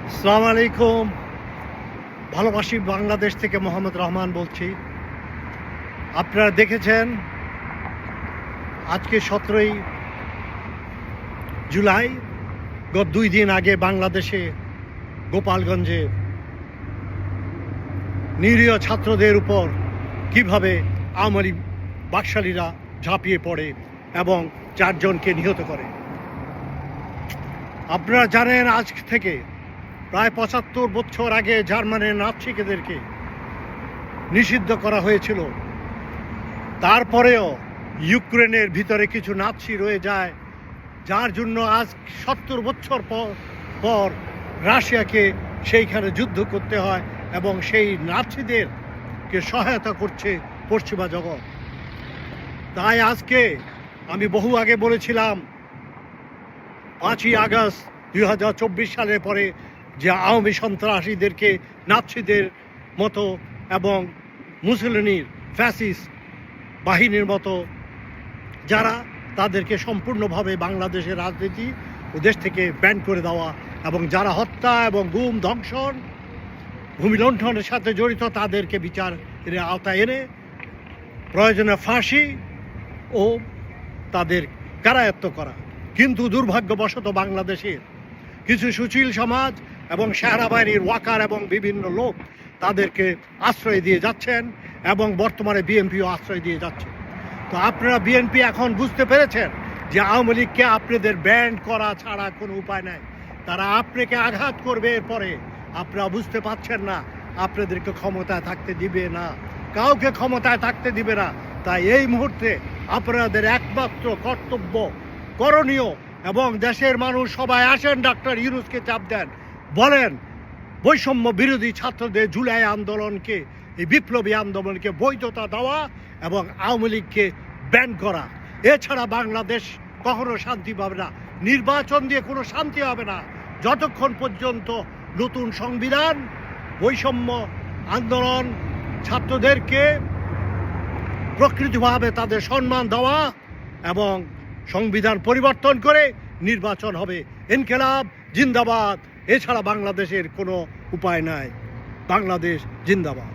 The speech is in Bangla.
আসসালামু আলাইকুম। ভালোবাসি বাংলাদেশ থেকে মোহাম্মদ রহমান বলছি। আপনারা দেখেছেন আজকে 17ই জুলাই, গত 2 দিন আগে বাংলাদেশে গোপালগঞ্জে নিরীহ ছাত্রদের উপর কিভাবে আওয়ামী লীগ বাকশালীরা ঝাঁপিয়ে পড়ে এবং 4 জনকে নিহত করে। আপনারা জানেন আজ থেকে প্রায় 75 বছর আগে জার্মানির নাৎসিদেরকে নিষিদ্ধ করা হয়েছিল। তারপরেও ইউক্রেনের ভিতরে কিছু নাৎসি রয়ে যায়, যার জন্য আজ 70 বছর পর রাশিয়াকে সেইখানে যুদ্ধ করতে হয় এবং সেই নাৎসিদেরকে সহায়তা করছে পশ্চিমা জগৎ। তাই আজকে আমি বহু আগে বলেছিলাম 5ই আগস্ট 2024 সালের পরে যে আওয়ামী সন্ত্রাসীদেরকে নাৎসিদের মতো এবং মুসলিনীর ফ্যাসিস্ট বাহিনীর মতো যারা, তাদেরকে সম্পূর্ণভাবে বাংলাদেশের রাজনীতি ও দেশ থেকে ব্যান করে দেওয়া এবং যারা হত্যা এবং গুম ধ্বংসন ভূমিলুণ্ঠনের সাথে জড়িত তাদেরকে বিচারের আওতায় এনে প্রয়োজনে ফাঁসি ও তাদের কারায়ত্ত করা। কিন্তু দুর্ভাগ্যবশত বাংলাদেশের কিছু সুশীল সমাজ এবং সেনা বাহিনীর ওয়াকার এবং বিভিন্ন লোক তাদেরকে আশ্রয় দিয়ে যাচ্ছেন এবং বর্তমানে বিএনপিও আশ্রয় দিয়ে যাচ্ছে। তো আপনারা বিএনপি এখন বুঝতে পেরেছেন যে আওয়ামী লীগকে আপনাদের ব্যান্ড করা ছাড়া কোনো উপায় নাই। তারা আপনাকে আঘাত করবে, এরপরে আপনারা বুঝতে পারছেন না আপনাদেরকে ক্ষমতায় থাকতে দিবে না, কাউকে ক্ষমতায় থাকতে দিবে না। তাই এই মুহূর্তে আপনাদের একমাত্র কর্তব্য, করণীয় এবং দেশের মানুষ সবাই আসেন, ডক্টর ইউনূসকে চাপ দেন, বলেন বৈষম্য বিরোধী ছাত্রদের জুলাই আন্দোলনকে, এই বিপ্লবী আন্দোলনকে বৈধতা দেওয়া এবং আওয়ামী লীগকে ব্যান করা। এছাড়া বাংলাদেশ কখনো শান্তি পাবে না। নির্বাচন দিয়ে কোনো শান্তি হবে না যতক্ষণ পর্যন্ত নতুন সংবিধান, বৈষম্য আন্দোলন, ছাত্রদেরকে প্রকৃতভাবে তাদের সম্মান দেওয়া এবং সংবিধান পরিবর্তন করে নির্বাচন হবে। ইনকিলাব জিন্দাবাদ, এছাড়া বাংলাদেশের কোনো উপায় নাই। বাংলাদেশ জিন্দাবাদ।